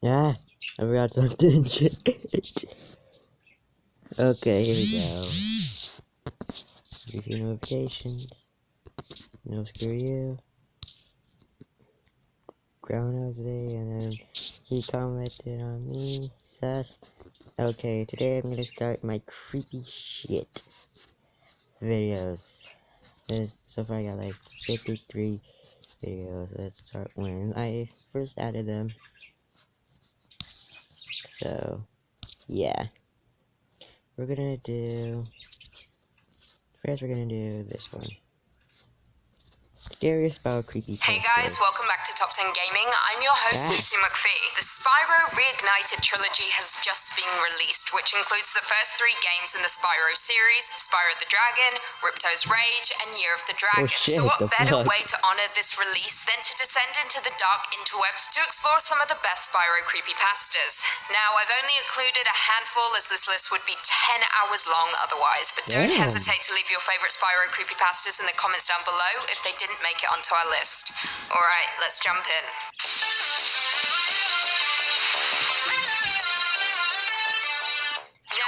Ah, I forgot something. Okay, here we go. Review notifications. No, screw you. Groundhog Day, and then he commented on me. Sus. Okay, today I'm gonna start my creepy shit videos. So far I got like 53 videos. Let's start when I first added them. So, yeah. First we're gonna do this one. Scariest Spyro creepy Hey guys, welcome back to Top 10 Gaming. I'm your host, Lucy McPhee. The Spyro Reignited trilogy has just been released, which includes the first 3 games in the Spyro series, Spyro the Dragon, Ripto's Rage, and Year of the Dragon. So what better way to honor this release than to descend into the dark interwebs to explore some of the best Spyro creepypastas. Now, I've only included a handful as this list would be 10 hours long otherwise, but don't hesitate to leave your favorite Spyro creepypastas in the comments down below if they didn't make it onto our list. Alright, let's jump in.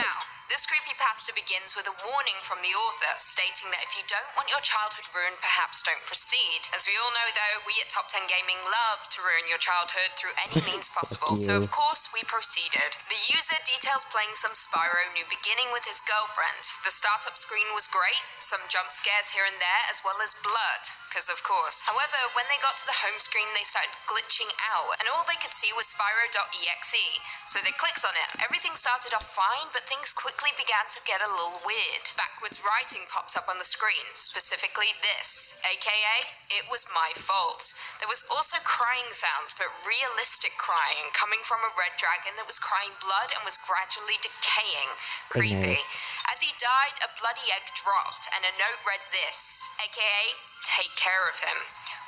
Now, this creepypasta begins with a warning from the author, stating that if you don't want your childhood ruined, perhaps don't proceed. As we all know though, we at Top 10 Gaming love to ruin your childhood through any means possible, so of course we proceeded. The user details playing some Spyro New Beginning with his girlfriend. The startup screen was great, some jump scares here and there, as well as blood, because of course. However, when they got to the home screen, they started glitching out, and all they could see was Spyro.exe. So they clicked on it. Everything started off fine, but things quickly began to get a little weird. Backwards writing popped up on the screen, specifically this, aka, it was my fault. There was also crying sounds, but realistic crying, coming from a red dragon that was crying blood and was gradually decaying. Creepy. As he died, a bloody egg dropped, and a note read this, aka, take care of him.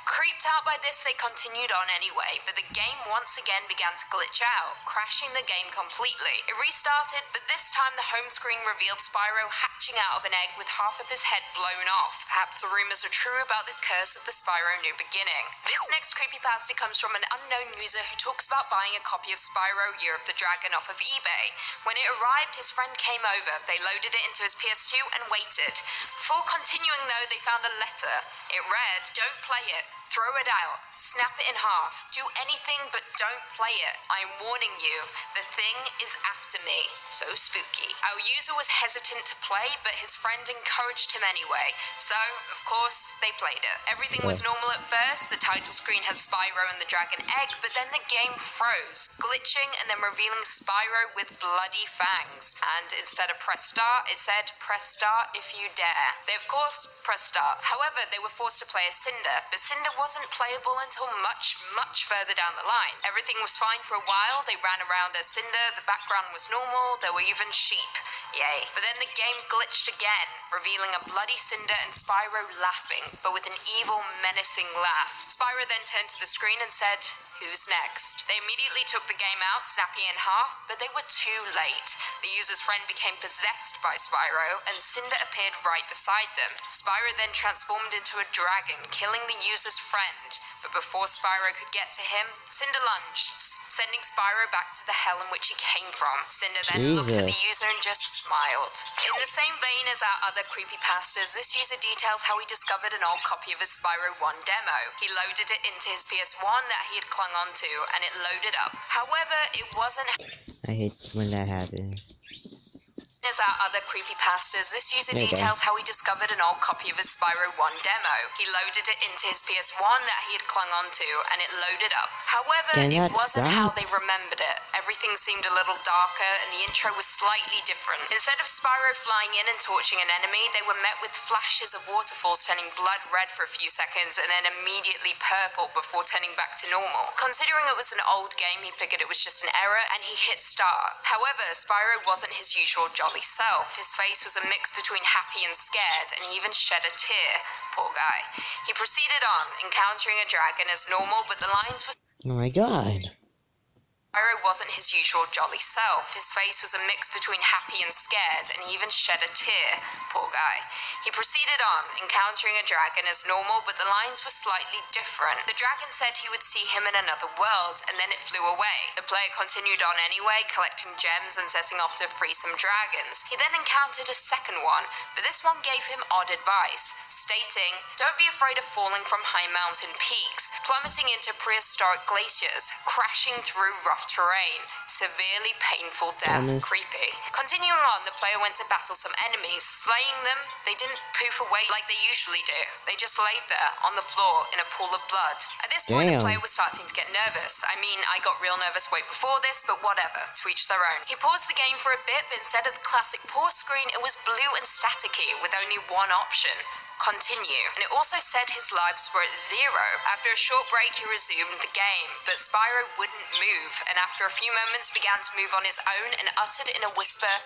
Creeped out by this, they continued on anyway, but the game once again began to glitch out, crashing the game completely. It restarted, but this time the home screen revealed Spyro hatching out of an egg with half of his head blown off. Perhaps the rumors are true about the curse of the Spyro New Beginning. This next creepypasta comes from an unknown user who talks about buying a copy of Spyro Year of the Dragon off of eBay. When it arrived, his friend came over, they loaded it into his PS2 and waited. Before continuing though, they found a letter. It read, don't play it. Throw it out, snap it in half, do anything but don't play it. I'm warning you, the thing is after me. So spooky. Our user was hesitant to play, but his friend encouraged him anyway. So, of course, they played it. Everything was normal at first, the title screen had Spyro and the dragon egg, but then the game froze, glitching and then revealing Spyro with bloody fangs. And instead of press start, it said, press start if you dare. They of course pressed start. However, they were forced to play as Cinder, but Cinder wasn't playable until much further down the line. Everything was fine for a while, they ran around as Cinder, the background was normal, there were even sheep. Yay. But then the game glitched again, revealing a bloody Cinder and Spyro laughing, but with an evil, menacing laugh. Spyro then turned to the screen and said, who's next? They immediately took the game out, snapping it in half, but they were too late. The user's friend became possessed by Spyro, and Cinder appeared right beside them. Spyro then transformed into a dragon, killing the user's friend, but before Spyro could get to him, Cinder lunged, sending Spyro back to the hell in which he came from. Cinder then looked at the user and just smiled. In the same vein as our other creepypastas, this user details how he discovered an old copy of his Spyro 1 demo. He loaded it into his PS1 that he had clung onto, and it loaded up. However, it wasn't... I hate when that happens. As our other creepypastas, this user details how he discovered an old copy of his Spyro 1 demo. He loaded it into his PS1 that he had clung onto, and it loaded up. However, it wasn't how they remembered it. Everything seemed a little darker, and the intro was slightly different. Instead of Spyro flying in and torching an enemy, they were met with flashes of waterfalls turning blood red for a few seconds, and then immediately purple before turning back to normal. Considering it was an old game, he figured it was just an error, and he hit start. However, Spyro wasn't his usual jolly self. His face was a mix between happy and scared, and he even shed a tear. Poor guy. He proceeded on, encountering a dragon as normal, but the lines were... Oh my god. Spyro wasn't his usual jolly self. His face was a mix between happy and scared, and he even shed a tear. Poor guy. He proceeded on, encountering a dragon as normal, but the lines were slightly different. The dragon said he would see him in another world, and then it flew away. The player continued on anyway, collecting gems and setting off to free some dragons. He then encountered a second one, but this one gave him odd advice, stating, "Don't be afraid of falling from high mountain peaks, plummeting into prehistoric glaciers, crashing through rough terrain, severely painful death." Creepy. Continuing on, the player went to battle some enemies. Slaying them, they didn't poof away like they usually do. They just laid there on the floor in a pool of blood. At this point, the player was starting to get nervous. I mean, I got real nervous way before this, but whatever, to each their own. He paused the game for a bit, but instead of the classic pause screen, it was blue and staticky with only one option: continue. And it also said his lives were at 0. After a short break, he resumed the game, but Spyro wouldn't move, and after a few moments began to move on his own and uttered in a whisper,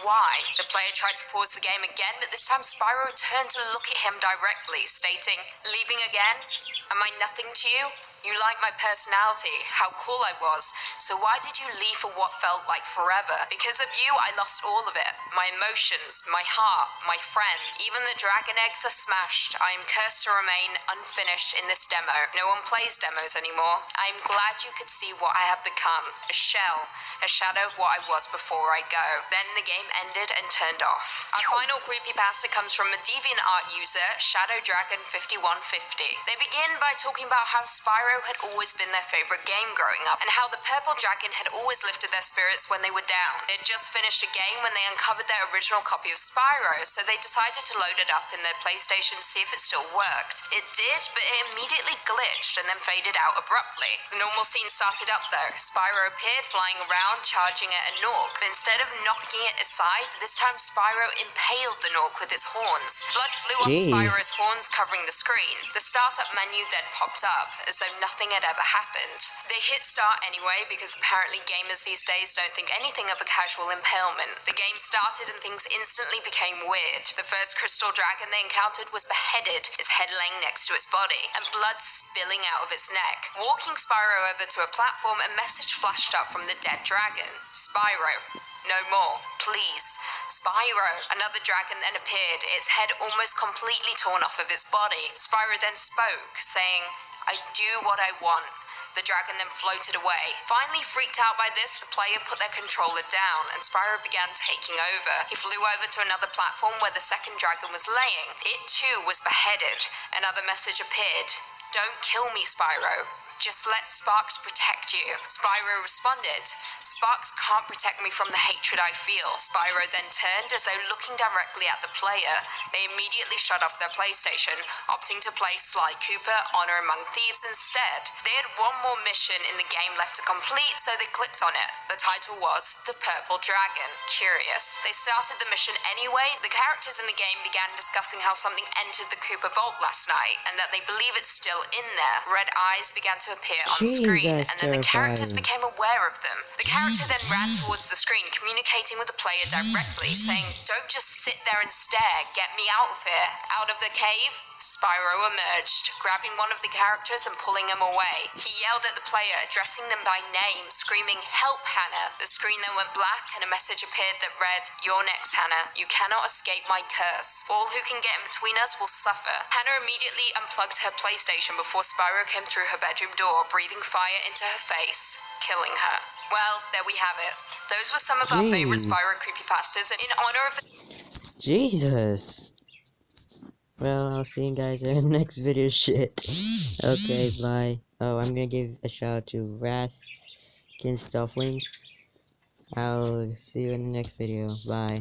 "Why?" The player tried to pause the game again, but this time Spyro turned to look at him directly, stating, "Leaving again? Am I nothing to you? You like my personality, how cool I was, so why did you leave for what felt like forever? Because of you, I lost all of it. My emotions, my heart, my friend. Even the dragon eggs are smashed. I am cursed to remain unfinished in this demo. No one plays demos anymore. I am glad you could see what I have become. A shell, a shadow of what I was before I go." Then the game ended and turned off. Our final creepypasta comes from a DeviantArt user, ShadowDragon5150. They begin by talking about how Spyro had always been their favorite game growing up, and how the purple dragon had always lifted their spirits when they were down. They had just finished a game when they uncovered their original copy of Spyro, so they decided to load it up in their PlayStation to see if it still worked. It did, but it immediately glitched and then faded out abruptly. The normal scene started up though. Spyro appeared flying around, charging at a Nork, but instead of knocking it aside, this time Spyro impaled the Nork with his horns. Blood flew off Spyro's horns, covering the screen. The startup menu then popped up, as though nothing had ever happened. They hit start anyway, because apparently gamers these days don't think anything of a casual impalement. The game started and things instantly became weird. The first crystal dragon they encountered was beheaded, its head laying next to its body, and blood spilling out of its neck. Walking Spyro over to a platform, a message flashed up from the dead dragon. "Spyro, no more, please. Spyro." Another dragon then appeared, its head almost completely torn off of its body. Spyro then spoke, saying, "I do what I want." The dragon then floated away. Finally freaked out by this, the player put their controller down, and Spyro began taking over. He flew over to another platform where the second dragon was laying. It too was beheaded. Another message appeared. "Don't kill me, Spyro. Just let Sparks protect you." Spyro responded, "Sparks can't protect me from the hatred I feel." Spyro then turned, as though looking directly at the player. They immediately shut off their PlayStation, opting to play Sly Cooper: Honor Among Thieves instead. They had one more mission in the game left to complete, so they clicked on it. The title was The Purple Dragon. Curious. They started the mission anyway. The characters in the game began discussing how something entered the Cooper vault last night, and that they believe it's still in there. Red eyes began to appear on screen, and then the characters became aware of them. The character then ran towards the screen, communicating with the player directly, saying, "Don't just sit there and stare, get me out of here." Out of the cave, Spyro emerged, grabbing one of the characters and pulling him away. He yelled at the player, addressing them by name, screaming, "Help, Hannah." The screen then went black, and a message appeared that read, "You're next, Hannah. You cannot escape my curse. All who can get in between us will suffer." Hannah immediately unplugged her PlayStation before Spyro came through her bedroom door, breathing fire into her face, killing her. Well, there we have it. Those were some of our favorite Spyro creepypastas, and in honor of the Jesus. Well, I'll see you guys in the next video. Shit. Okay, bye. Oh, I'm gonna give a shout out to Wrath Kinstoffling. I'll see you in the next video. Bye.